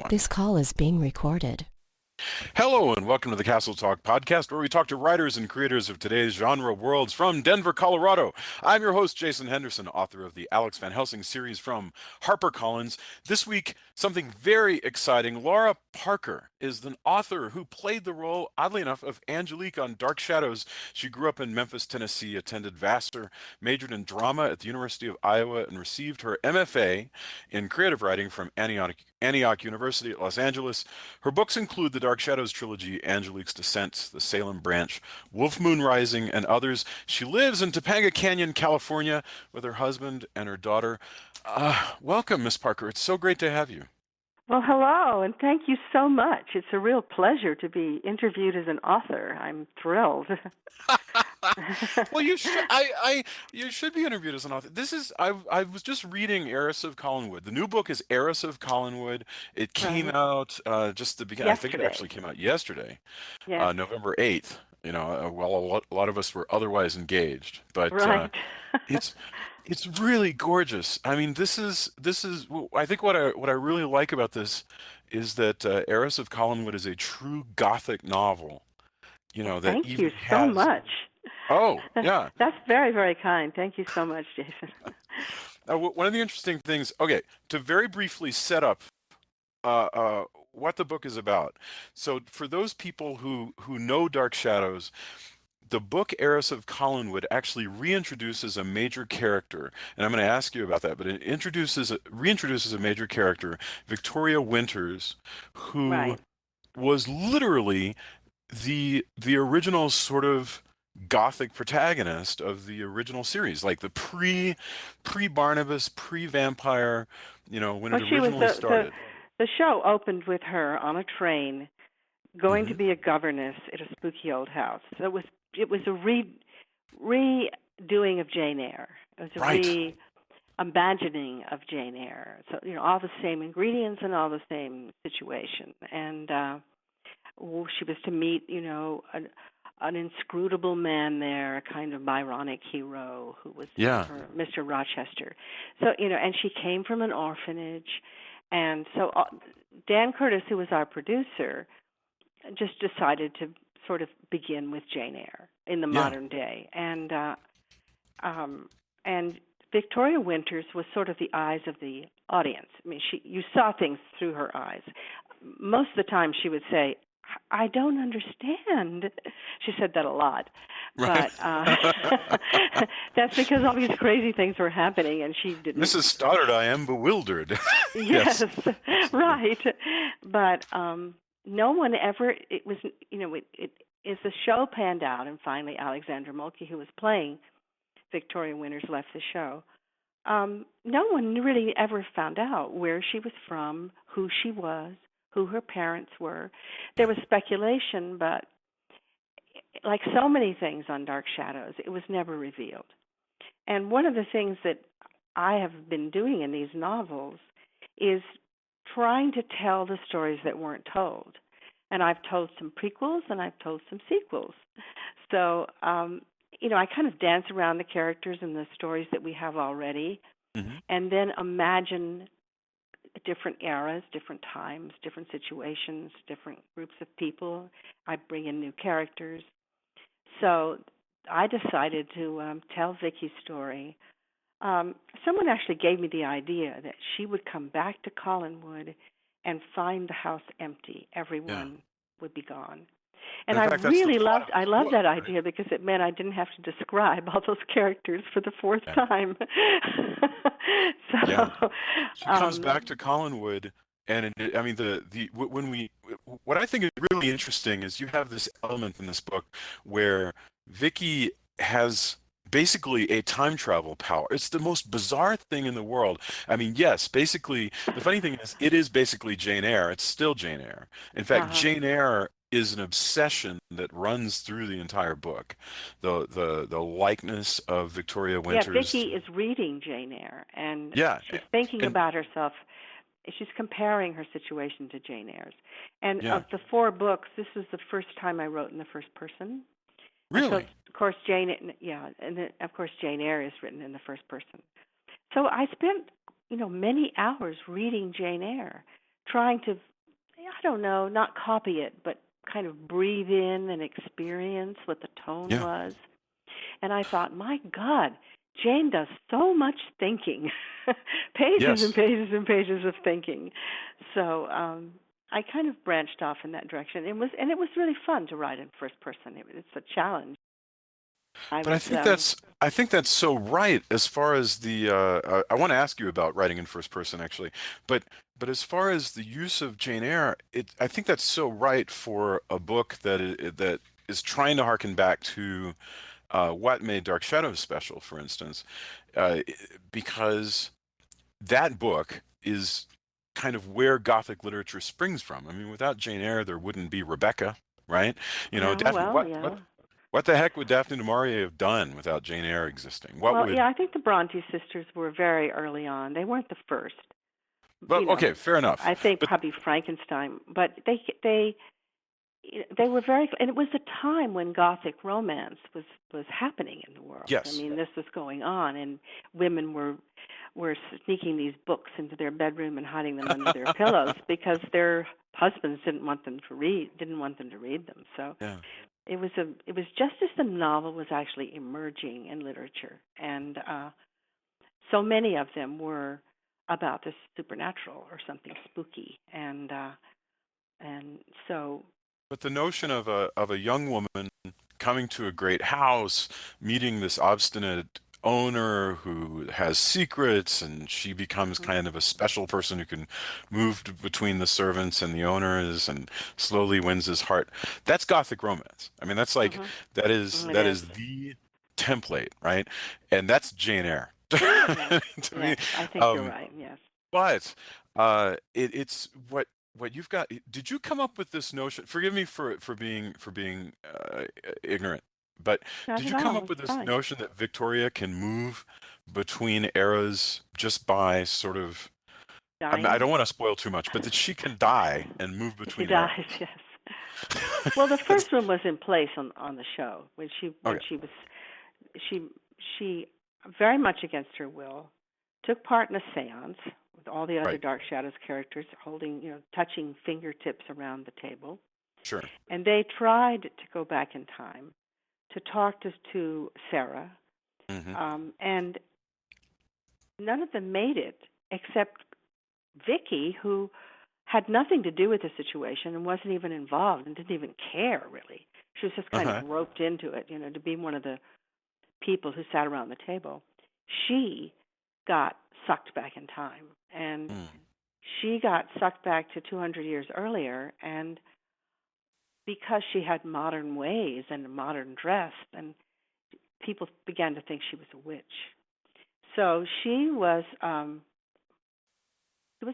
This call is being recorded. Hello and welcome to the Castle Talk podcast, where we talk to writers and creators of today's genre worlds from Denver, Colorado. I'm your host, Jason Henderson, author of the Alex Van Helsing series from HarperCollins. This week, something very exciting. Lara Parker is an author who played the role, oddly enough, of Angelique on Dark Shadows. She grew up in Memphis, Tennessee, attended Vassar, majored in drama at the University of Iowa, and received her MFA in creative writing from Antioch University at Los Angeles. Her books include the Dark Shadows trilogy, Angelique's Descent, The Salem Branch, Wolf Moon Rising, and others. She lives in Topanga Canyon, California, with her husband and her daughter. Welcome, Miss Parker. It's so great to have you. Well, hello, and thank you so much. It's a real pleasure to be interviewed as an author. I'm thrilled. Well, you should be interviewed as an author. I was just reading Heiress of Collinwood. The new book is Heiress of Collinwood. It came Right. out just the beginning. I think it Yesterday. actually came out yesterday, Yes. November 8th. While a lot of us were otherwise engaged, but Right. it's it's really gorgeous. I mean, this is. I think what I really like about this is that Heiress of Collinwood is a true Gothic novel. Well, That thank you even so has. much. Oh, yeah. That's very, very kind. Thank you so much, Jason. One of the interesting things, okay, to very briefly set up uh, uh, what the book is about. So, for those people who know Dark Shadows, the book Heiress of Collinwood actually reintroduces a major character, and I'm going to ask you about that. But it reintroduces a major character, Victoria Winters, who Right. was literally the original sort of Gothic protagonist of the original series, like the pre Barnabas, pre vampire, when Well, it she was originally started. the show opened with her on a train going to Hmm. be a governess at a spooky old house. So it was a redoing of Jane Eyre. It was a Right. imagining of Jane Eyre. So, all the same ingredients and all the same situation. And she was to meet, an inscrutable man there, a kind of Byronic hero who was Yeah. Mr. Rochester. So, and she came from an orphanage. And so Dan Curtis, who was our producer, just decided to sort of begin with Jane Eyre in the Yeah. modern day. And Victoria Winters was sort of the eyes of the audience. I mean, you saw things through her eyes. Most of the time she would say, "I don't understand." She said that a lot. Right. But that's because all these crazy things were happening and she didn't. Mrs. Stoddard, I am bewildered. Yes, Yes. right. But no one ever, it was, as the show panned out and finally Alexandra Mulkey, who was playing Victoria Winters, left the show, no one really ever found out where she was from, who she was, who her parents were. There was speculation, but like so many things on Dark Shadows, it was never revealed. And one of the things that I have been doing in these novels is trying to tell the stories that weren't told. And I've told some prequels and I've told some sequels. So, I kind of dance around the characters and the stories that we have already, Hmm. and then imagine different eras, different times, different situations, different groups of people. I bring in new characters. So I decided to tell Vicki's story. Someone actually gave me the idea that she would come back to Collinwood and find the house empty. Yeah. Everyone would be gone. And In I fact, that's the really plot of I the loved book, that right? idea because it meant I didn't have to describe all those characters for the fourth Yeah. time. Yeah. So, She comes um, back to Collinwood, and I mean when we what I think is really interesting is you have this element in this book where Vicky has basically a time travel power. It's the most bizarre thing in the world. I mean, yes, basically the funny thing is it is basically Jane Eyre. It's still Jane Eyre. In fact, uh, Jane Eyre is an obsession that runs through the entire book. The likeness of Victoria yeah, Winters Vicki to, is reading Jane Eyre, and yeah, she's thinking and about herself. She's comparing her situation to Jane Eyre's. And yeah, of the four books, this is the first time I wrote in the first person. And so, really. of course, and then, of course, Jane Eyre is written in the first person. So I spent, many hours reading Jane Eyre, trying to I don't know, not copy it, but kind of breathe in and experience what the tone Yeah. was. And I thought, my God, Jane does so much thinking, pages and Yes. pages and pages of thinking. So I kind of branched off in that direction. It was really fun to write in first person. It's a challenge. I But I was think that's so right as far as the I want to ask you about writing in first person actually, but as far as the use of Jane Eyre, I think that's so right for a book that is trying to harken back to what made Dark Shadows special, for instance, uh, because that book is kind of where Gothic literature springs from. I mean, without Jane Eyre, there wouldn't be Rebecca, right? You know, yeah, Daphne, well, yeah. what the heck would Daphne du Maurier have done without Jane Eyre existing? What Well, would? yeah, I think the Bronte sisters were very early on. They weren't the first. Well, You know, okay, fair enough. I think But probably Frankenstein, but they were very, and it was a time when Gothic romance was happening in the world. I yes, mean, this was going on, and women were sneaking these books into their bedroom and hiding them under their pillows because their husbands didn't want them to read them. So yeah. it was just as the novel was actually emerging in literature, and so many of them were about the supernatural or something spooky, and so But the notion of a young woman coming to a great house, meeting this obstinate owner who has secrets, and she becomes mhm, kind of a special person who can move between the servants and the owners and slowly wins his heart. That's Gothic romance. I mean, that's like mhm, it that is. is the template, right? And that's Jane Eyre Yes, to me. yes, I think you're Um, right. Yes. but it's what you've got. Did you come up with this notion? Forgive me for being ignorant, but Not did at you come all. up It's with this fine. notion that Victoria can move between eras just by sort of? I Dying? don't want to spoil too much, but that she can die and move She between dies. eras. Yes. Well, the first one was in place on the show when Okay, she was she she very much against her will took part in a séance with all the other right, Dark Shadows characters holding touching fingertips around the table, sure. and they tried to go back in time to talk to Sarah, Hmm. and none of them made it except Vicki, who had nothing to do with the situation and wasn't even involved and didn't even care really. She was just kind of Uh-huh. roped into it, to be one of the people who sat around the table. She got sucked back in time, and Mm. she got sucked back to 200 years earlier, and because she had modern ways and a modern dress, and people began to think she was a witch. So she was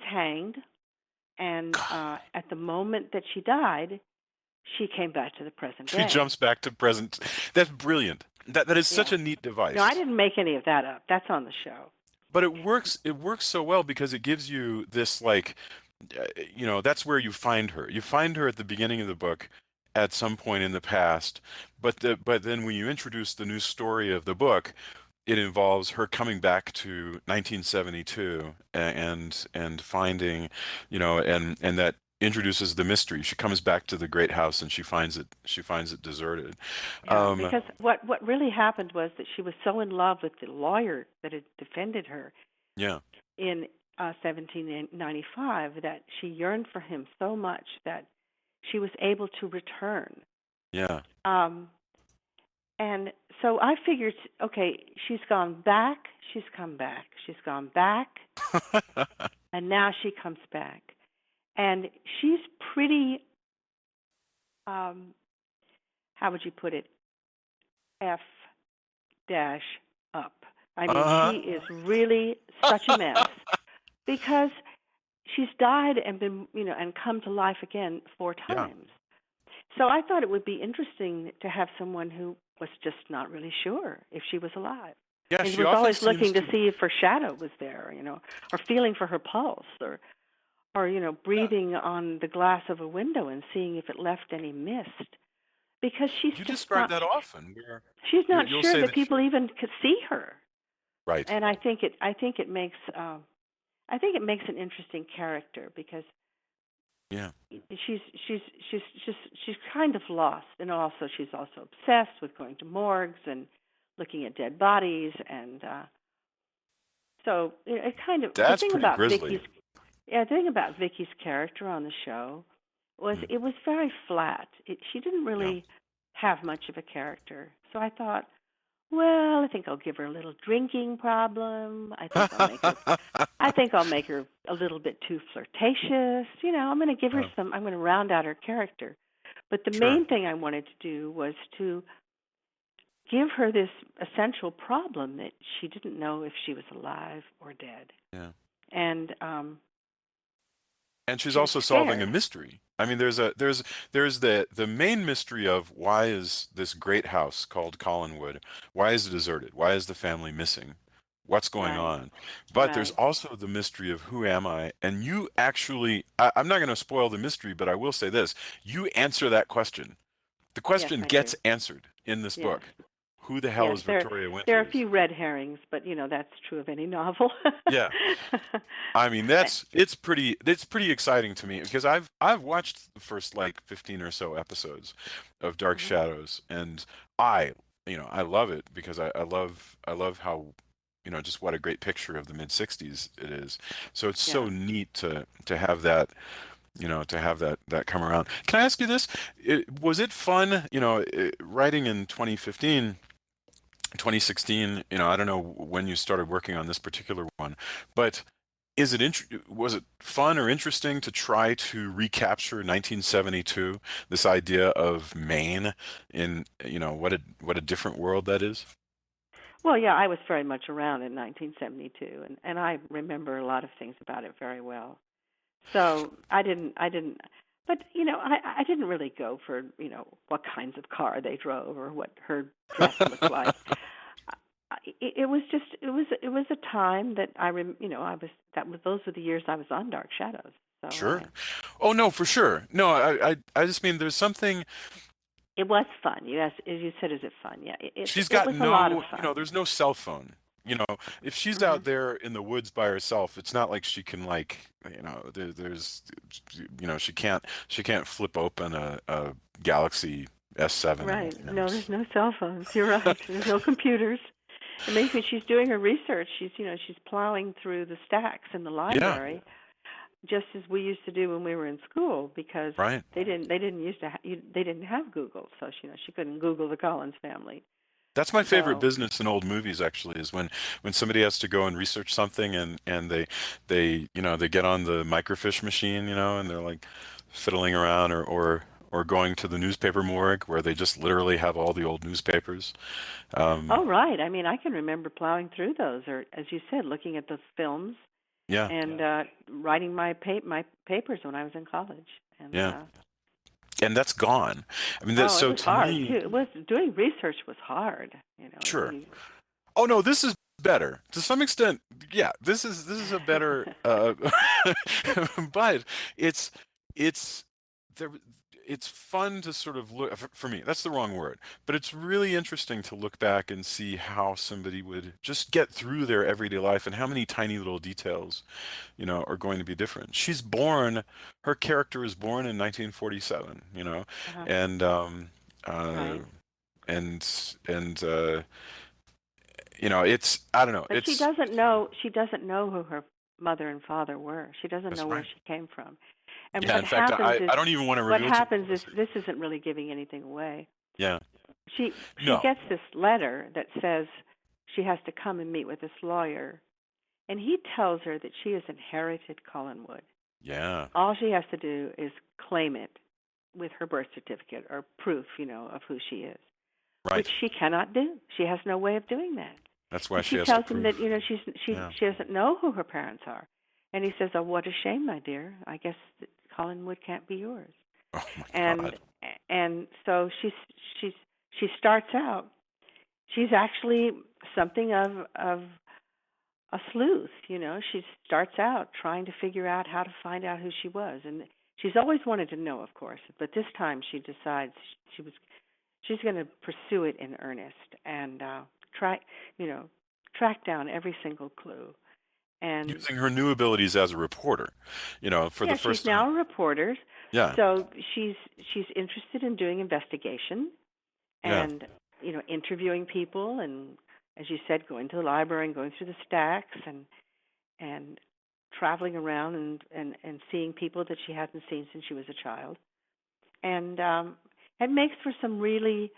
hanged, and at the moment that she died, she came back to the present She day. jumps back to present. That's brilliant. That is such Yeah. a neat No, I device. didn't make any of that up. That's on the show. But it works so well because it gives you this like that's where you find her. You find her at the beginning of the book at some point in the past, but then when you introduce the new story of the book, it involves her coming back to 1972 and finding, and that introduces the mystery. She comes back to the great house and she finds it deserted. Yeah, Um, because what really happened was that she was so in love with the lawyer that had defended her yeah, in 1795 that she yearned for him so much that she was able to return. yeah. Um, and so I figured, okay, she's gone back, she's come back, she's gone back, and now she comes back. And she's pretty, how would you put it, F dash up. I mean, she uh is really such a mess because she's died and been, and come to life again 4 Yeah. times. So I thought it would be interesting to have someone who was just not really sure if she was alive. Yeah, And she was often always seems looking to to. see if her shadow was there, or feeling for her pulse, or Yeah. breathing on the glass of a window and seeing if it left any mist. Because she's You just describe not that often, where she's not you'll sure say that that people even could see her. right. And I think it makes an interesting character because Yeah. she's she's she's kind of lost, and also she's also obsessed with going to morgues and looking at dead bodies, and so it kind of That's pretty grisly. The thing about Vicky's character on the show was Mm. it was very flat. She didn't Yeah. really have much of a character, so I thought, well, I think I'll give her a little drinking problem. I think I'll make her a little bit too flirtatious. I'm going to give her I'm going to round out her character. But the Sure. main thing I wanted to do was to give her this essential problem that she didn't know if she was alive or dead. Yeah. And And she's she was also solving a scared. mystery. I mean, there's the main mystery of why is this great house called Collinwood? Why is it deserted? Why is the family missing? What's going Right. on? But there's Right. also the mystery of who am I? And you actually, I'm not going to spoil the mystery, but I will say this: you answer that question. The Yes, question I do. gets answered in this Yes. book. Who the hell Yes, is Victoria there are a Winters? few red herrings, but that's true of any novel. Yeah. I mean, it's pretty exciting to me because I've watched the first like 15 or so episodes of Dark Mhm. Shadows, and I I love it because I love how just what a great picture of the mid 60s it is. So it's so Yeah. neat to have that to have that come around. Can I ask you this? Was it fun, writing in 2015, 2016, I don't know when you started working on this particular one, but was it fun or interesting to try to recapture 1972, this idea of Maine in, what a different world that is? Well, yeah, I was very much around in 1972, and I remember a lot of things about it very well. So I didn't, but I didn't really go for what kinds of car they drove or what her dress looked like. It was just it was a time that I was those were the years I was on Dark Shadows. So Sure. Oh no, for sure. No, I just mean there's something. it was fun. Yes, as you said, is it fun? Yeah, She's it got was a lot of no, fun. there's no cell phone. If she's Mhm. out there in the woods by herself, it's not like she can like, there's, she can't flip open a Galaxy S7 Right. and No, there's no cell phones. You're right. There's no computers. It makes me. She's doing her research. She's plowing through the stacks in the yeah, library, just as we used to do when we were in school, because right. they didn't used to they didn't have Google, so she couldn't Google the Collins family. That's my favorite So business in old movies actually is when somebody has to go and research something and they get on the microfiche machine, and they're like fiddling around or going to the newspaper morgue where they just literally have all the old newspapers. oh Um, right, I mean I can remember plowing through those, or as you said, looking at the films yeah, and writing my papers when I was in college. And yeah. And that's gone. I mean, oh, it so was to hard too. me, It was doing research was hard. sure. Oh no, this is better to some extent. Yeah, this is a better, but it's it's there. It's fun to sort of look for me. That's the wrong word, but it's really interesting to look back and see how somebody would just get through their everyday life and how many tiny little details, are going to be different. Her character is born in 1947, Uh-huh. and uh, Right. and it's I don't know. But she doesn't know. She doesn't know who her mother and father were. She doesn't That's know where right. she came from. And Yeah, in fact, I don't even want to reveal too much. this isn't really giving anything away. Yeah. She No. gets this letter that says she has to come and meet with this lawyer, and he tells her that she has inherited Collinwood. Yeah. All she has to do is claim it with her birth certificate or proof, of who she is, which Right. she cannot do. She has no way of doing that. That's why And she she has to tells him that prove. Yeah. she doesn't know who her parents are, and he says, "Oh, what a shame, my dear. I guess that Collinwood can't be yours." Oh my And God. so she starts out. She's actually something of a sleuth. She starts out trying to figure out how to find out who she was, and she's always wanted to know, of course. But this time she decides she's going to pursue it in earnest and try, track down every single clue. And Using her new abilities as a reporter, for the yeah, first she's time. now a reporter, Yeah, so she's interested in doing investigation yeah. and interviewing people, and as you said, going to the library and going through the stacks and traveling around and seeing people that she hadn't seen since she was a child. And it makes for some really,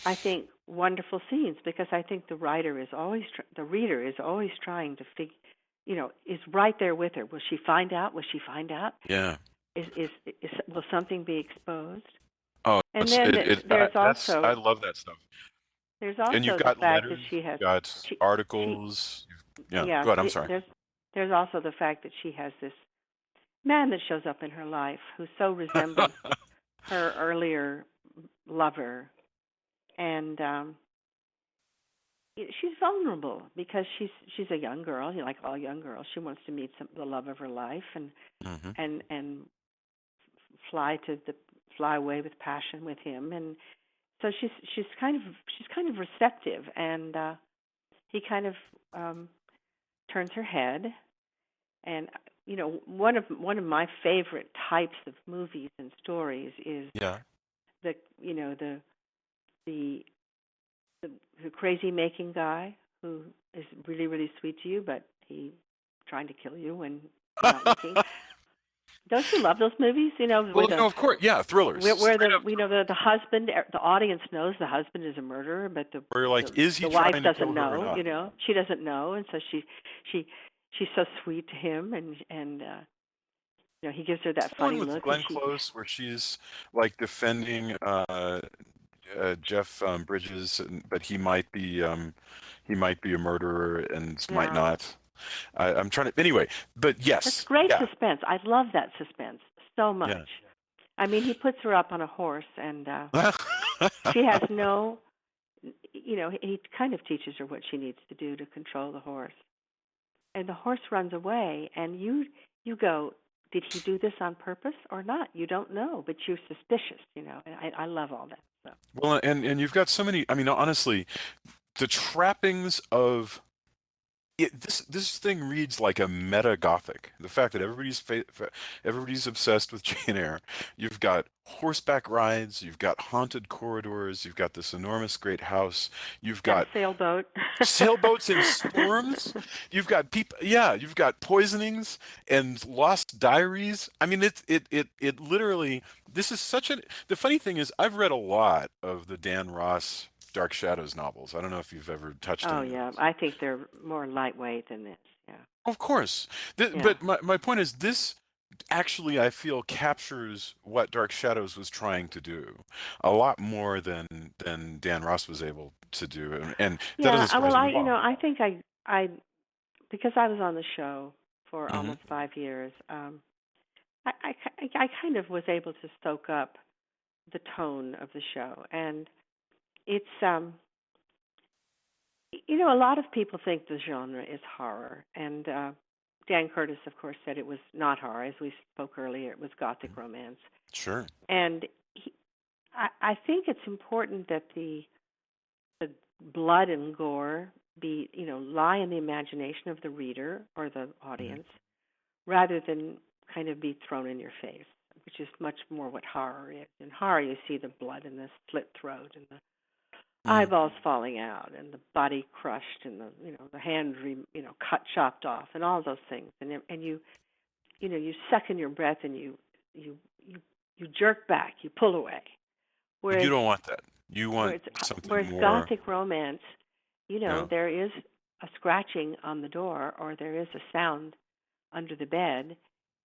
I think, wonderful scenes, because I think the reader is always trying to figure, is right there with her. Will she find out? Will she find out? Yeah. Will something be exposed? Oh, And then I love that stuff. there's And you've also the got fact that letters, she has you've got she she articles. Yeah, yeah go ahead. I'm sorry. there's also the fact that she has this man that shows up in her life who so resembles her earlier lover, and she's vulnerable because she's a young girl, like all young girls. She wants to meet the love of her life and Hmm. and fly away with passion with him, and so she's kind of receptive, and he kind of turns her head. And one of my favorite types of movies and stories is Yeah. the you know the the crazy making guy who is really, really sweet to you, but he's trying to kill you when you're not looking. Don't you love those movies? Well, of course. Yeah, thrillers. Where Straight the up. the husband, the audience knows the husband is a murderer, but Where you're like, is he the wife trying to kill doesn't her or know. not? She doesn't know, and so she's so sweet to him, and he gives her that The one funny with look, and Glenn Close where she's like defending Jeff Bridges, but he might be a murderer and might yeah. not. I'm trying to anyway, but That's yes, great yeah, suspense. I love that suspense so yeah. much. I mean, he puts her up on a horse, and she has no, he kind of teaches her what she needs to do to control the horse. And the horse runs away, and you go, did he do this on purpose or not? You don't know, but you're suspicious, And I love all that stuff. Well, and you've got so many. I mean, honestly, the trappings of this thing reads like a meta Gothic. The fact that everybody's obsessed with Jane Eyre. You've got horseback rides, you've got haunted corridors, you've got this enormous great house, you've And a got sailboat. sailboats in storms, you've got people, yeah, you've got poisonings and lost diaries. I mean, it literally. This is such a. The funny thing is, I've read a lot of the Dan Ross Dark Shadows novels. I don't know if you've ever touched Oh, any of yeah. those. I think they're more lightweight than this. Yeah. Of course. Yeah. But my point is this actually I feel captures what Dark Shadows was trying to do a lot more than Dan Ross was able to do. And that Yeah. doesn't surprise Well, me at all. I think I because I was on the show for Hmm. almost 5 years. I kind of was able to soak up the tone of the show, and it's a lot of people think the genre is horror, and Dan Curtis, of course, said it was not horror. As we spoke earlier, it was Gothic romance, Sure. and I think it's important that the blood and gore be lie in the imagination of the reader or the Hmm. audience, rather than kind of be thrown in your face, which is much more what horror is. In horror, you see the blood and the slit throat and the Hmm. eyeballs falling out and the body crushed and the hand cut, chopped off, and all those things, and you suck in your breath, and you you jerk back, you pull away. You Whereas don't want that. You want whereas something whereas more. Gothic romance, Yeah. there is a scratching on the door, or there is a sound under the bed,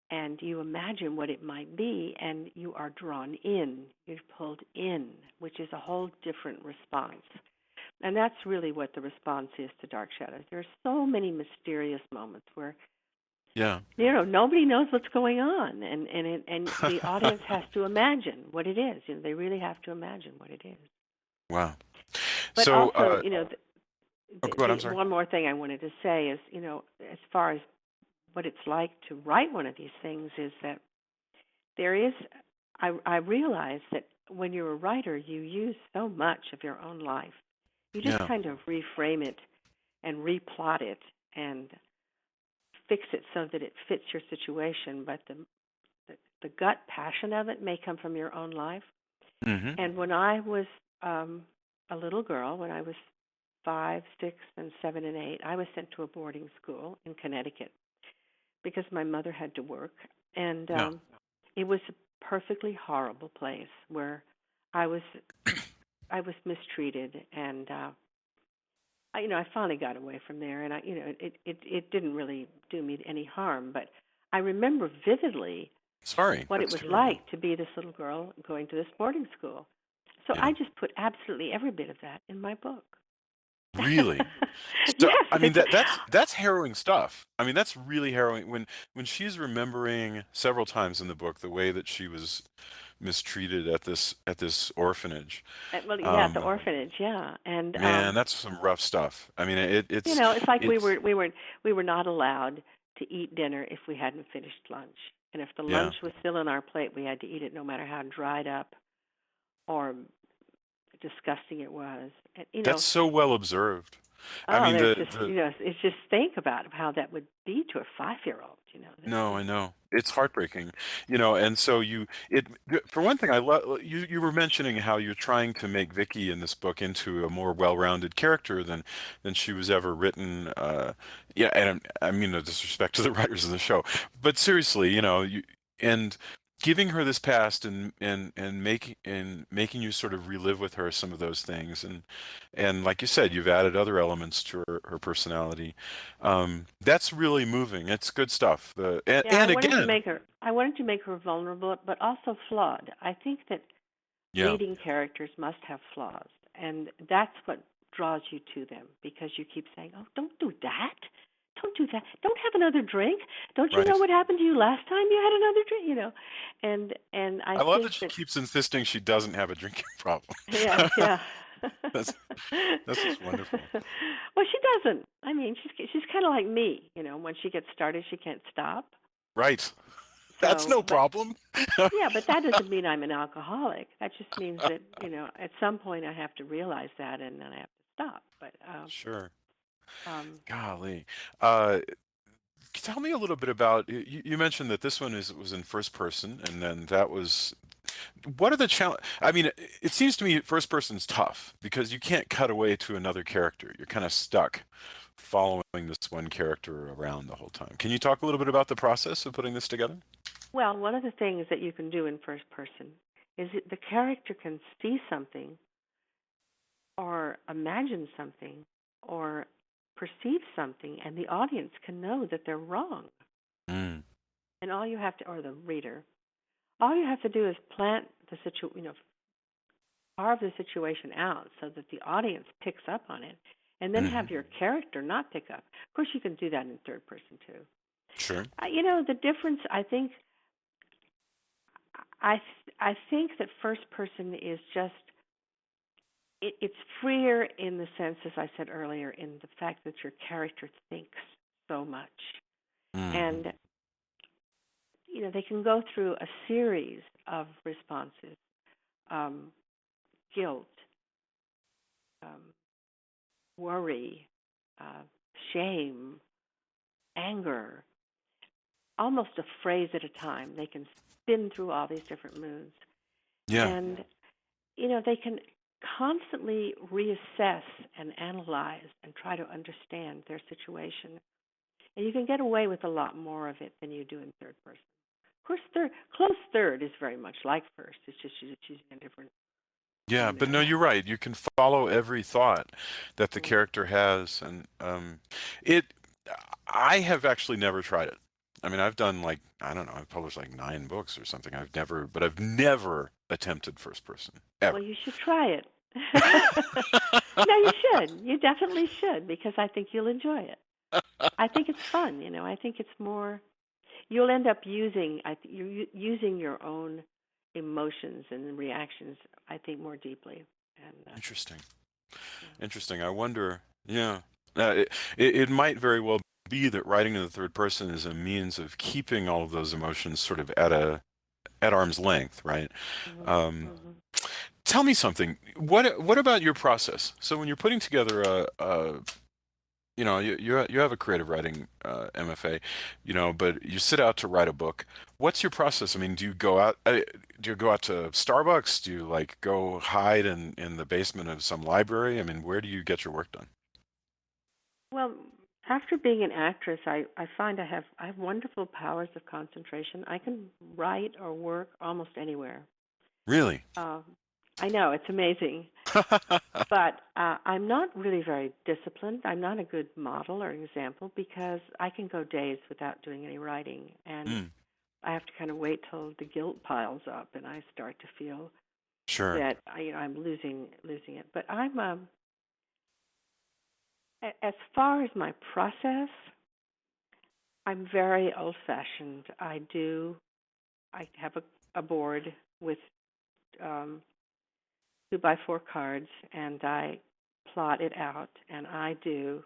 and you imagine what it might be, and you are drawn in, you're pulled in, which is a whole different response. And that's really what the response is to Dark Shadows. There are so many mysterious moments where Yeah. nobody knows what's going on, and the audience has to imagine what it is. They really have to imagine what it is. Wow. But So, also, oh, go ahead. I'm the sorry. one more thing I wanted to say is, as far as what it's like to write one of these things, is that there is, I realize that when you're a writer, you use so much of your own life. You just Yeah. kind of reframe it and replot it and fix it so that it fits your situation, but the gut passion of it may come from your own life. Mm-hmm. And when I was a little girl, when I was 5, 6, and 7, and 8, I was sent to a boarding school in Connecticut because my mother had to work, and Yeah. it was a perfectly horrible place where I was mistreated, and I finally got away from there, and it didn't really do me any harm, but I remember vividly Sorry. what it That's was terrible. like to be this little girl going to this boarding school. So Yeah. I just put absolutely every bit of that in my book. Really? So, Yes. I mean, that's harrowing stuff. I mean, that's really harrowing when she's remembering several times in the book the way that she was mistreated at this orphanage. Well, yeah, at the Um, orphanage, yeah, and Man, that's some rough stuff. I mean, it's like it's we were not allowed to eat dinner if we hadn't finished lunch, and if the yeah. lunch was still on our plate, we had to eat it no matter how dried up or disgusting it was. And, That's so well observed. I oh, mean, there's just the it's just think about how that would be to a 5-year-old. No, I know. It's heartbreaking, and so for one thing, I love you were mentioning how you're trying to make Vicki in this book into a more well-rounded character than she was ever written. Yeah, and I mean no disrespect to the writers of the show, but seriously, and giving her this past and making you sort of relive with her some of those things, and like you said, you've added other elements to her personality. That's really moving. It's good stuff. Yeah, And again, I wanted to make her vulnerable, but also flawed. I think that yeah, leading characters must have flaws, and that's what draws you to them because you keep saying, "Oh, don't do that. Don't do that. Don't have another drink. Don't you know right. what happened to you last time you had another drink?" And I I love that think she that keeps insisting she doesn't have a drinking problem. yeah, yeah. That's that's just wonderful. Well, she doesn't. I mean, she's kind of like me. When she gets started, she can't stop. Right. That's So, no but problem. yeah, but that doesn't mean I'm an alcoholic. That just means that, at some point I have to realize that and then I have to stop. But Sure. um Golly. Tell me a little bit about you mentioned that this one was in first person, and then that was what are the challenge? I mean, it seems to me first person's tough because you can't cut away to another character. You're kind of stuck following this one character around the whole time. Can you talk a little bit about the process of putting this together? well, one of the things that you can do in first person is that the character can see something or imagine something or perceive something and the audience can know that they're wrong. Mm. And all you have to or the reader, all you have to do is plant the carve the situation out so that the audience picks up on it, and then Hmm. have your character not pick up. Of course, you can do that in third person too. Sure. The difference, I think that first person is just it's freer in the sense, as I said earlier, in the fact that your character thinks so much, Mm. and they can go through a series of responses, um, guilt, um, worry, uh, shame, anger, almost a phrase at a time. They can spin through all these different moods. Yeah. And, they can constantly reassess and analyze and try to understand their situation. And you can get away with a lot more of it than you do in third person. Of course, close third is very much like first. It's just you're choosing a different. Yeah, but no, you're right. You can follow every thought that the Mm. character has, and it. I have actually never tried it. I mean, I've done like I don't know. I've published like 9 books or something. I've never attempted first person ever. Well, you should try it. No, you should. You definitely should because I think you'll enjoy it. I think it's fun. I think it's more. You'll end up you're using your own emotions and reactions. I think more deeply. And Interesting. yeah. Interesting. I wonder. Yeah, it might very well be that writing in the third person is a means of keeping all of those emotions sort of at arm's length, right? Mhm. Um, Mhm. Tell me something. What about your process? So when you're putting together you have a creative writing MFA, but you sit out to write a book. What's your process? I mean, do you go out to Starbucks? Do you like go hide in the basement of some library? I mean, where do you get your work done? Well, after being an actress, I find I have wonderful powers of concentration. I can write or work almost anywhere. Really? Uh, I know it's amazing, but I'm not really very disciplined. I'm not a good model or example because I can go days without doing any writing, and Mm, I have to kind of wait till the guilt piles up, and I start to feel sure. that I'm losing it. But as far as my process, I'm very old-fashioned. I have a board with um, 2x4 cards, and I plot it out, and I do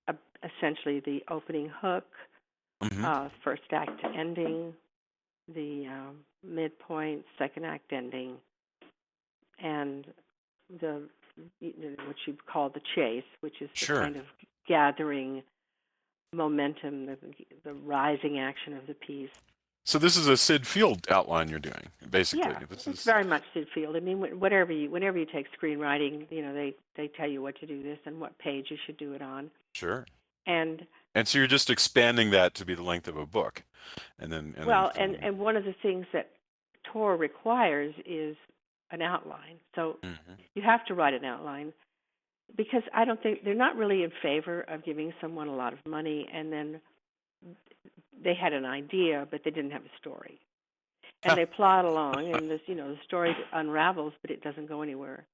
a, essentially the opening hook, Hmm. first act ending, the midpoint, second act ending, and the what you call the chase, which is the Sure. kind of gathering momentum, the rising action of the piece. So this is a Sid Field outline you're doing, basically. Yeah, This it's is very much Sid Field. I mean, whenever you take screenwriting, they tell you what to do this and what page you should do it on. sure. And And so you're just expanding that to be the length of a book, and then well, filling. and one of the things that Tor requires is an outline. So Hmm. you have to write an outline because I don't think they're not really in favor of giving someone a lot of money and then they had an idea but they didn't have a story. And they plod along and the story unravels but it doesn't go anywhere.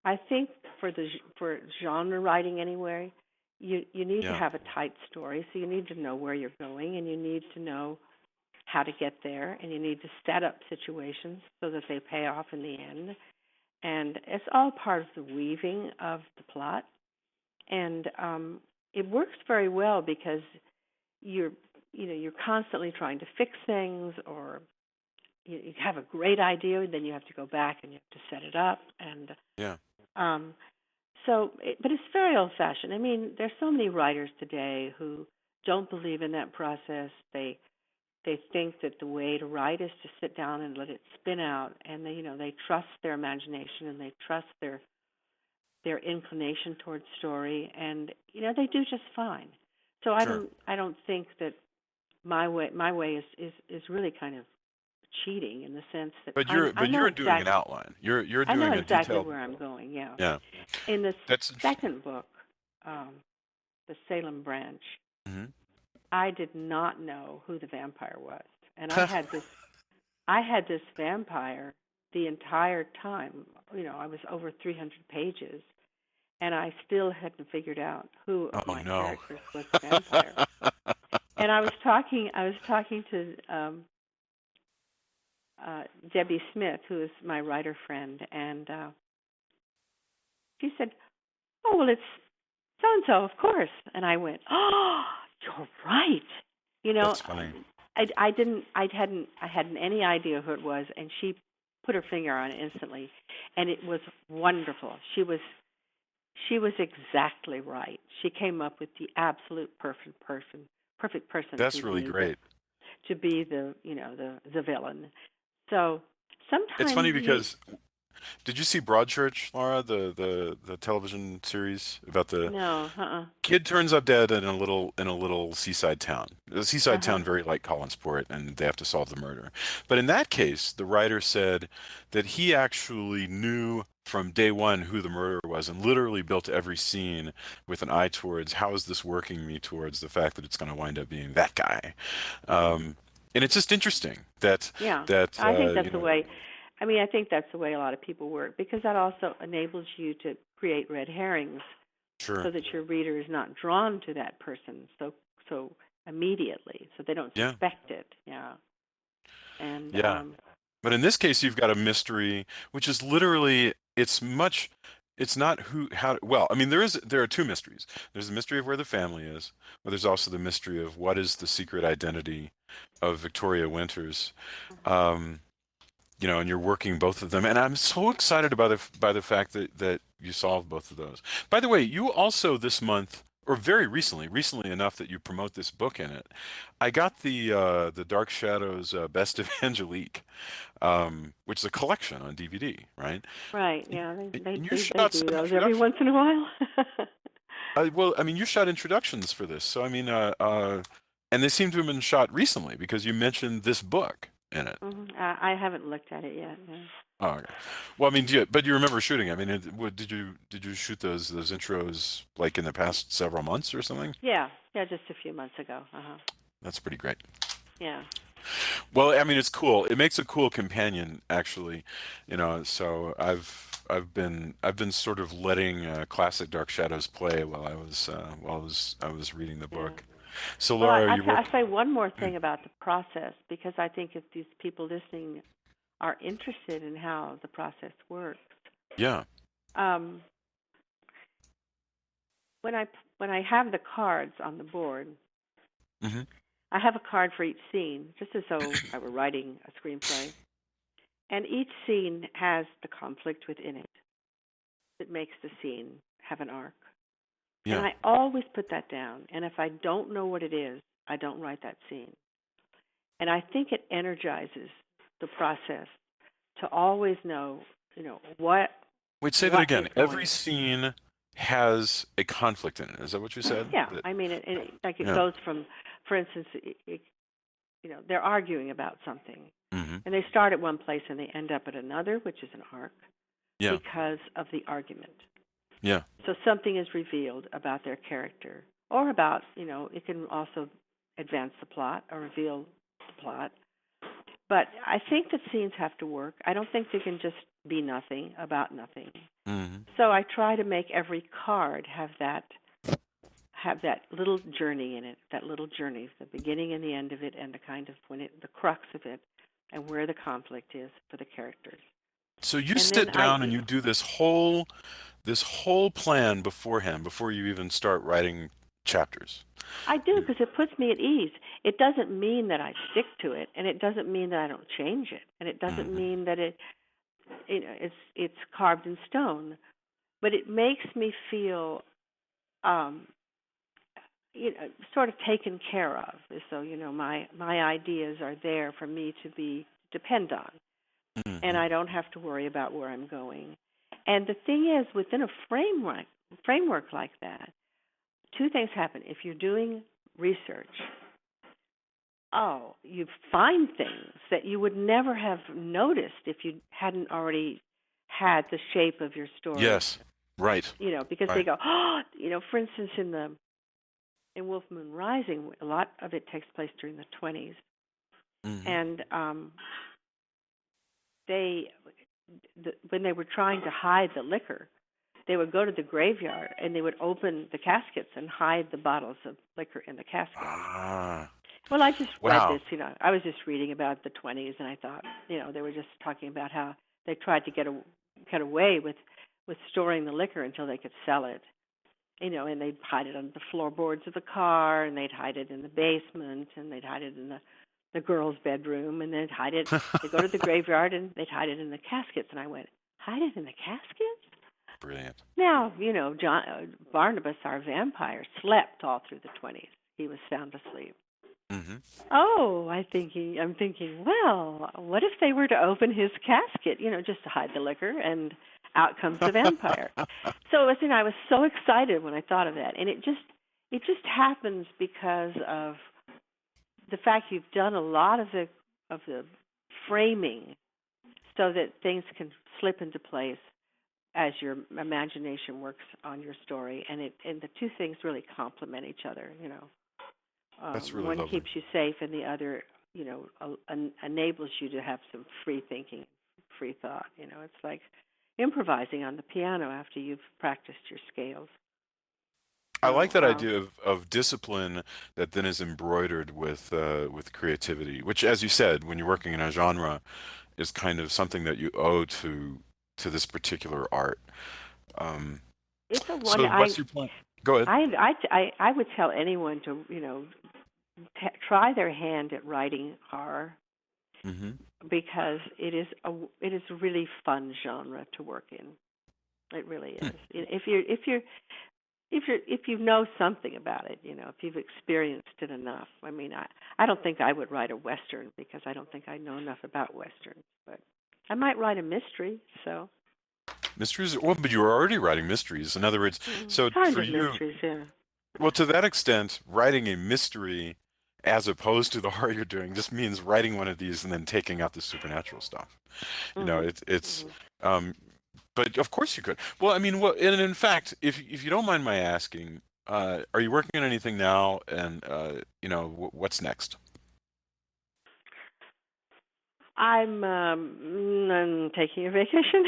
I think for genre writing anyway, you need to Yeah, have a tight story. So you need to know where you're going, and you need to know how to get there, and you need to set up situations so that they pay off in the end. And it's all part of the weaving of the plot, and it works very well because you're you're constantly trying to fix things, or you have a great idea, and then you have to go back and you have to set it up, and yeah, um, but it's very old-fashioned. I mean, there's so many writers today who don't believe in that process. They think that the way to write is to sit down and let it spin out, and they trust their imagination and they trust their inclination towards story, and they do just fine. So sure. I don't think that my way is really kind of cheating in the sense that But I you're I but know you're doing an exact outline. You're I know doing a exactly detailed. where I'm going. Yeah. Yeah, In the that's interesting. second book, um, the Salem branch, Hmm. I did not know who the vampire was, and I had this vampire the entire time. I was over 300 pages, and I still hadn't figured out who of Oh my no. characters was the vampire. And I was talking to Debbie Smith, who is my writer friend, and she said, "Oh well, it's so and so, of course." And I went, "Oh, you're right." You know, That's funny. I hadn't any idea who it was, and she put her finger on it instantly, and it was wonderful. She was exactly right. She came up with the absolute perfect person That's really great. to be the villain. So It's sometimes funny because did you see Broadchurch, Laura, the television series about the no, kid turns up dead in a little seaside town. The seaside uh-huh. town very like Collinsport, and they have to solve the murder. But in that case, the writer said that he actually knew from day one who the murderer was, and literally built every scene with an eye towards how is this working me towards the fact that it's going to wind up being that guy. Um, and it's just interesting that Yeah, that I think you that's the know, way. I mean, I think that's the way a lot of people work because that also enables you to create red herrings sure, so that your reader is not drawn to that person so immediately, so they don't yeah, suspect it. Yeah, and yeah. But in this case, you've got a mystery, which is literally, it's not well, I mean, there are two mysteries. There's the mystery of where the family is, but there's also the mystery of what is the secret identity of Victoria Winters. Um, and you're working both of them, and I'm so excited by the fact that you solved both of those. By the way, you also this month, or very recently enough that you promote this book in it. I got the Dark Shadows Best of Angelique, which is a collection on DVD, right? Right. Yeah. And you They shot do some those every once introductions. in a while. Well, I mean, you shot introductions for this, so I mean, and they seem to have been shot recently because you mentioned this book in it. I haven't looked at it yet. No. Oh, okay. Well, I mean, but you remember shooting? I mean, did you shoot those intros like in the past several months or something? Yeah. Yeah. Just a few months ago. That's pretty great. Yeah. Well, I mean, it's cool. It makes a cool companion, actually. So I've been sort of letting classic Dark Shadows play while I was reading the Yeah. book. So, Well, Laura, you I work. say one more thing about the process, because I think if these people listening are interested in how the process works, Yeah. um, when I have the cards on the board, Hmm. I have a card for each scene, just as though I were writing a screenplay, and each scene has the conflict within it that makes the scene have an arc. And Yeah. I always put that down. And if I don't know what it is, I don't write that scene. And I think it energizes the process to always know, what Wait, say that is again. Every going. scene has a conflict in it. Is that what you said? Yeah, I mean, it Yeah. goes from, for instance, they're arguing about something, Hmm. and they start at one place and they end up at another, which is an arc, Yeah. because of the argument. Yeah. So something is revealed about their character, or about, it can also advance the plot or reveal the plot. But I think that scenes have to work. I don't think they can just be nothing about nothing. Hmm. So I try to make every card have that little journey in it, that little journey, the beginning and the end of it, and the kind of the crux of it, and where the conflict is for the characters. So you And then sit down and you do this whole plan beforehand before you even start writing chapters. I do, because it puts me at ease. It doesn't mean that I stick to it, and it doesn't mean that I don't change it, and it doesn't Hmm. mean that it's carved in stone. But it makes me feel, um, sort of taken care of, as though my ideas are there for me to depend on, and Hmm. I don't have to worry about where I'm going. And the thing is, within a framework like that, two things happen. If you're doing research, you find things that you would never have noticed if you hadn't already had the shape of your story. Yes. Right. Because they Right. go, for instance, in Wolf Moon Rising, a lot of it takes place during the 20s, Hmm. and when they were trying to hide the liquor, they would go to the graveyard and they would open the caskets and hide the bottles of liquor in the caskets. Ah. Well, I just read Wow. this, I was just reading about the 20s, and I thought, they were just talking about how they tried to get away with storing the liquor until they could sell it. And they'd hide it under the floorboards of the car, and they'd hide it in the basement, and they'd hide it in the girls' bedroom, and they'd hide it. They'd go to the graveyard, and they'd hide it in the caskets. And I went, hide it in the caskets? Brilliant. Now, Barnabas, our vampire, slept all through the 20s. He was sound asleep. Hmm. Oh, I'm thinking, well, what if they were to open his casket, just to hide the liquor, and out comes the vampire. So I was so excited when I thought of that, and it just happens because of the fact you've done a lot of the framing, so that things can slip into place as your imagination works on your story, and the two things really complement each other. That's really One lovely. keeps you safe, and the other, enables you to have some free thinking, free thought. It's like improvising on the piano after you've practiced your scales. I like So, that idea of discipline that then is embroidered with creativity, which, as you said, when you're working in a genre, is kind of something that you owe to this particular art. Um, it's a one. so, what's your plan? Go ahead. I would tell anyone to try their hand at writing horror, Hmm. because it is a really fun genre to work in. It really is. If you're if you know something about it, if you've experienced it enough. I mean, I don't think I would write a Western because I don't think I know enough about Westerns, but I might write a mystery. So Mysteries? Well, but you were already writing mysteries. In other words, so kind for of you, mysteries, yeah. well, to that extent, writing a mystery as opposed to the horror you're doing just means writing one of these and then taking out the supernatural stuff. It's but of course you could. Well, I mean, well, and in fact, if you don't mind my asking, are you working on anything now? And what's next? I'm taking a vacation.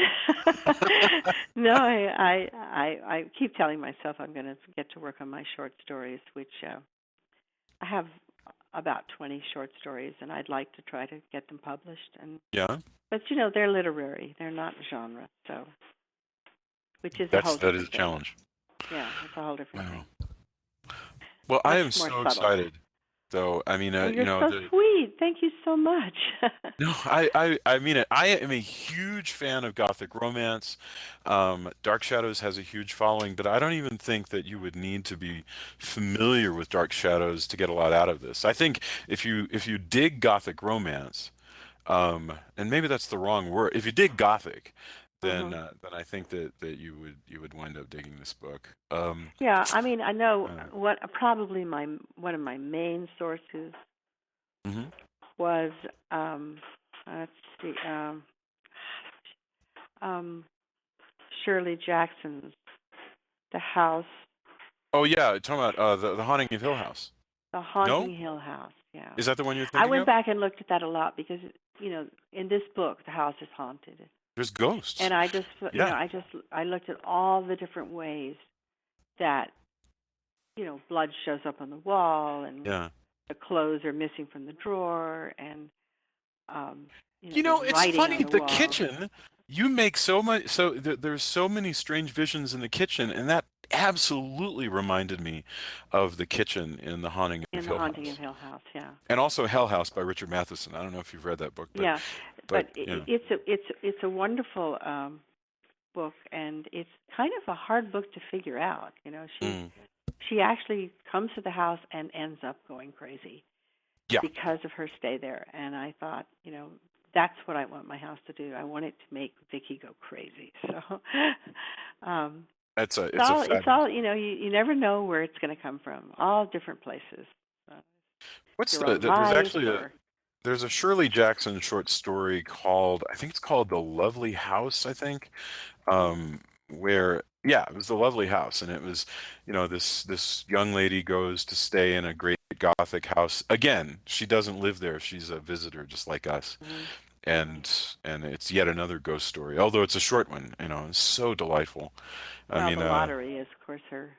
No, I keep telling myself I'm going to get to work on my short stories, which I have about 20 short stories, and I'd like to try to get them published. Yeah, But they're literary; they're not genre, so which is a whole that is different a thing. challenge. Yeah, it's a whole different thing. Well, I am Much more so subtle. excited, though. I mean, Oh, you're so sweet. Thank you so much. no, I mean it. I am a huge fan of Gothic romance. Dark Shadows has a huge following, but I don't even think that you would need to be familiar with Dark Shadows to get a lot out of this. I think if you dig Gothic romance, and maybe that's the wrong word. If you dig Gothic, then I think that you would wind up digging this book. Yeah, I mean, I know what probably one of my main sources Mhm. was let's see, Shirley Jackson's The House, Oh yeah, talking about the Haunting of Hill House. The Haunting No, Hill House. Yeah, is that the one you're I thinking went of? back and looked at that a lot because in this book the house is haunted, There's ghosts. and I just Yeah, I looked at all the different ways that blood shows up on the wall and yeah. the clothes are missing from the drawer, and there's It's writing funny, on the the wall. kitchen, you make so much, there's so many strange visions in the kitchen, and that absolutely reminded me of the kitchen in The Haunting of In The Hill Haunting of House. Hill House, yeah. And also Hell House by Richard Matheson. I don't know if you've read that book, Yeah, but but yeah. it's a wonderful book, and it's kind of a hard book to figure out. Mm. She actually comes to the house and ends up going crazy Yeah, because of her stay there. And I thought, that's what I want my house to do. I want it to make Vicki go crazy. So it's a it's fabulous. all you never know where it's going to come from. All different places. Uh, What's your own there's life, actually or there's a Shirley Jackson short story called, I think it's called The Lovely House, I think. Where yeah, it was The Lovely House, and it was, this young lady goes to stay in a great Gothic house. Again, she doesn't live there, she's a visitor just like us. And it's yet another ghost story, although it's a short one. It's so delightful. I well, mean, The Lottery is, of course, her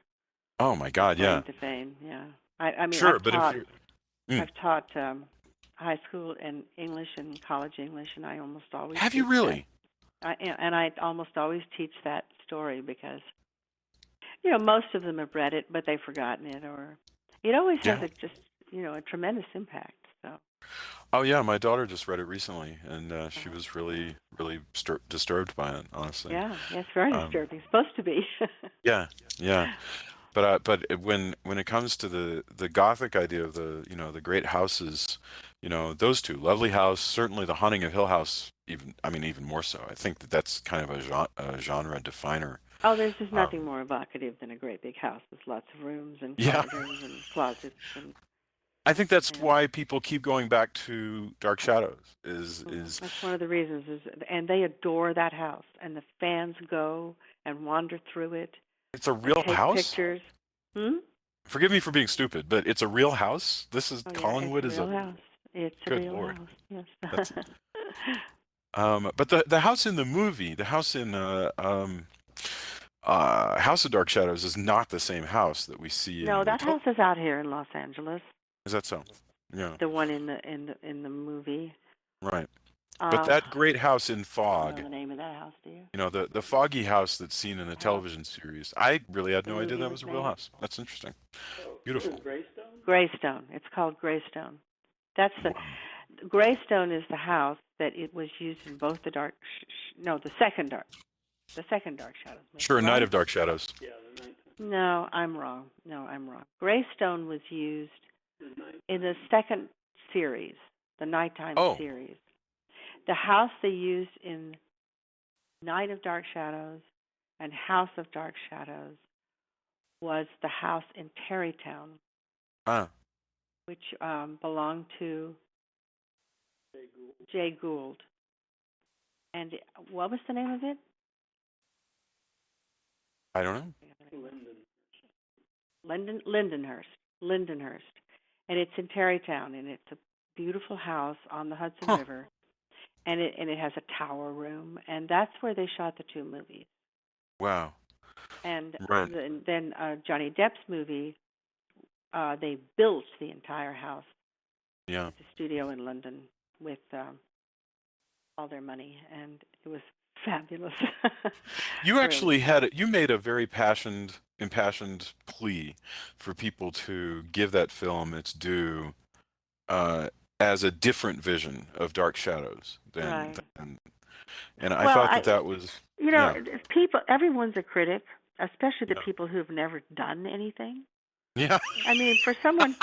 oh my her God, claim yeah. to fame. Yeah, I mean, Sure, but if you I've taught high school and English and college English, and I almost always have you teach that. really? I almost always teach that story because most of them have read it, but they've forgotten it, or it always has Yeah. a tremendous impact. So Oh yeah, my daughter just read it recently, and she was really, really disturbed by it, honestly. yeah, it's very Um, disturbing. It's supposed to be. yeah, yeah. When it comes to the Gothic idea of the great houses, those two, Lovely House, certainly The Haunting of Hill House, even more so. I think that's kind of a genre definer. Oh, there's just Um, nothing more evocative than a great big house with lots of rooms and yeah, corridors and closets and I think that's you know. why people keep going back to Dark Shadows. Is That's one of the reasons. And they adore that house, and the fans go and wander through it it's a and real take house? pictures. Hmm? Forgive me for being stupid, but it's a real house. This is Oh yeah, it's Collinwood a is real a house. It's a good real Lord. house. Yes. That's but the house in the movie, the house in House of Dark Shadows is not the same house that we see No, in the that house is out here in Los Angeles. Is that so? Yeah, The one in the movie. right. But Uh, that great house in I don't know Fog, the name of that house, do you? the foggy house that's seen in the House. television series, I really had The no idea movie that was was a real made. house. That's interesting. Beautiful. Greystone. It's called Greystone. That's the Wow. Greystone is the house that it was used in both the the second Dark Shadows movie, Sure, Night right? of Dark Shadows. No, I'm wrong. Greystone was used in the second series, the nighttime Oh, series. The house they used in Night of Dark Shadows and House of Dark Shadows was the house in Tarrytown, ah, which belonged to Jay Gould. And what was the name of it? I don't know. Lindenhurst. And it's in Tarrytown, and it's a beautiful house on the Hudson Huh. River. And it has a tower room, and that's where they shot the two movies. Wow. And Right. then Johnny Depp's movie, they built the entire house, Yeah. the studio in London, with all their money, and it was fabulous. You actually Really. you made a very impassioned plea for people to give that film its due uh, as a different vision of Dark Shadows Right. and I Well, thought that was, yeah, everyone's a critic, especially the yeah, people who've never done anything. yeah, I mean, for someone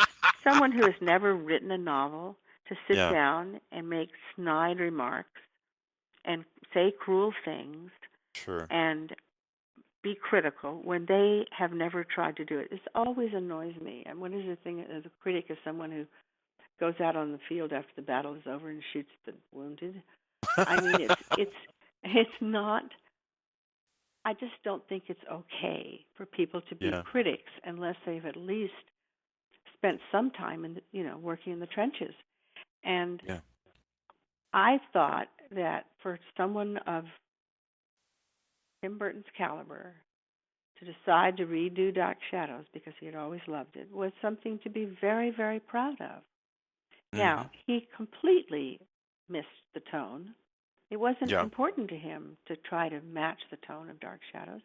who has never written a novel to sit yeah, down and make snide remarks and say cruel things sure, and be critical when they have never tried to do it. This always annoys me. And what is the thing as a critic is someone who goes out on the field after the battle is over and shoots the wounded. I mean, it's not. I just don't think it's okay for people to be yeah, critics unless they've at least spent some time in working in the trenches. And yeah, I thought that for someone of Tim Burton's caliber to decide to redo Dark Shadows because he had always loved it was something to be very, very proud of. hmm, Now, he completely missed the tone. It wasn't yeah. important to him to try to match the tone of Dark Shadows.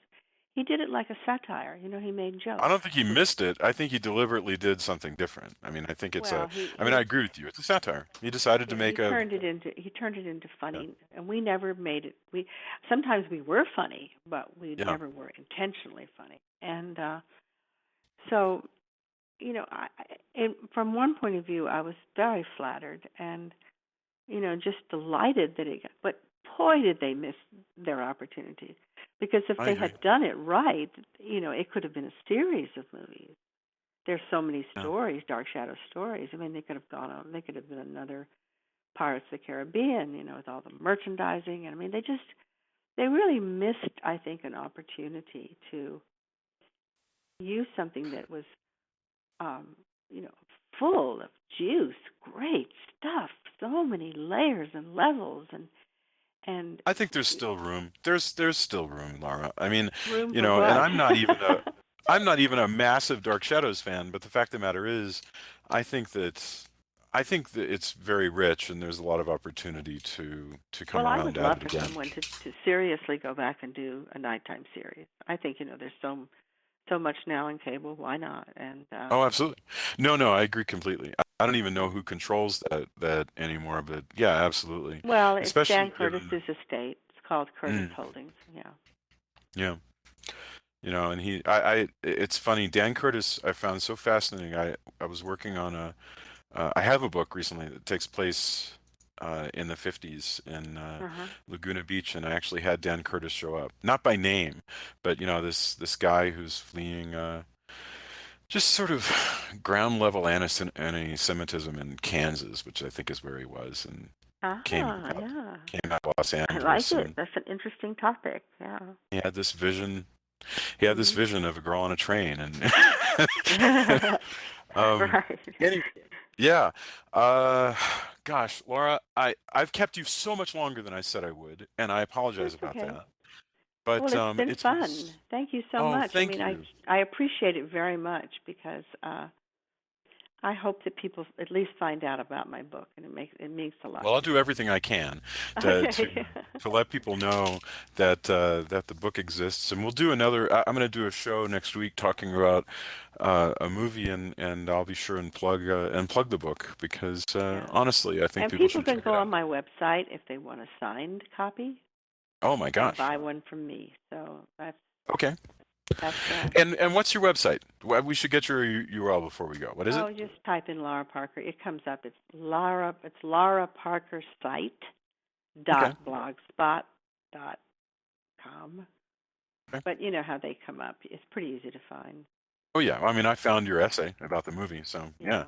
He did it like a satire. He made I jokes. don't think he missed it. I think he deliberately did something different. I mean, I think Well, I mean, I agree with you. It's a satire. He decided to yeah, make a, he turned it into yeah, funny, and we never made it. We sometimes we were funny, but we yeah. never were intentionally funny. And so, from one point of view, I was very flattered and just delighted that it got. But boy, did they miss their opportunity, because if I they agree. had done it right, it could have been a series of movies. There's so many Yeah. stories, Dark Shadow stories. I mean, they could have gone on. They could have been another Pirates of the Caribbean, with all the merchandising. And I mean, they really missed, I think, an opportunity to use something that was, um, you know, full of juice, great stuff, so many layers and levels, and I think there's still room. There's still room, Lara. I mean, room for and what? I'm not even a massive Dark Shadows fan, but the fact of the matter is, I think that I think that it's very rich and there's a lot of opportunity to come Well, I would around at love it for again. someone to seriously go back and do a nighttime series. I think there's so much now in cable. Why not? And Oh, absolutely. No, no, I agree completely. I don't even know who controls that anymore, but yeah, absolutely. well, it's Especially Dan given, Curtis's estate. It's called Curtis mm, Holdings. Yeah. yeah, and it's funny, Dan Curtis, I found so fascinating. I was working on I have a book recently that takes place in the 50s in Uh huh. Laguna Beach, and I actually had Dan Curtis show up, not by name, but this guy who's fleeing just sort of ground level anti-Semitism in Kansas, which I think is where he was, and came Ah, out yeah. came out to Los I like Angeles, it. and That's an interesting topic. Yeah. he had this vision. He had this Mhm. vision of a girl on a train, and um, Right. anyway, yeah. Uh, Gosh, Laura, I've kept you so much longer than I said I would, and I apologize That's about okay. that. Well, But it's been it's been fun. Thank you so oh, much. I thank mean, you. I appreciate it very much because I hope that people at least find out about my book, and it means a lot Well, I'll to do me. everything I can to to Okay. to let people know that the book exists, and we'll do another. I'm going to do a show next week talking about a movie, and I'll be sure and plug the book because Yeah. honestly, I think And people people should can check go it on out. my website if they want a signed copy Oh my and gosh. buy one from me. So that's Okay. That's right. And what's your website? We should get your URL before we go. What is it? Oh, just type in Lara Parker. It comes up. It's Lara Parker site Okay. .blogspot.com. Okay. But you know how they come up. It's pretty easy to find. Oh yeah. I mean, I found your essay about the movie, so yeah. Yeah.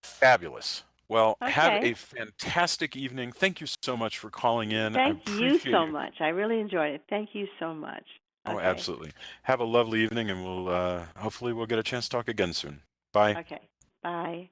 Fabulous. Well, have Okay. a fantastic evening. Thank you so much for calling in. I Thank you appreciate so you. much. I really enjoyed it. Thank you so much. Oh, Okay. absolutely. Have a lovely evening, and we'll hopefully we'll get a chance to talk again soon. Bye. Okay. Bye.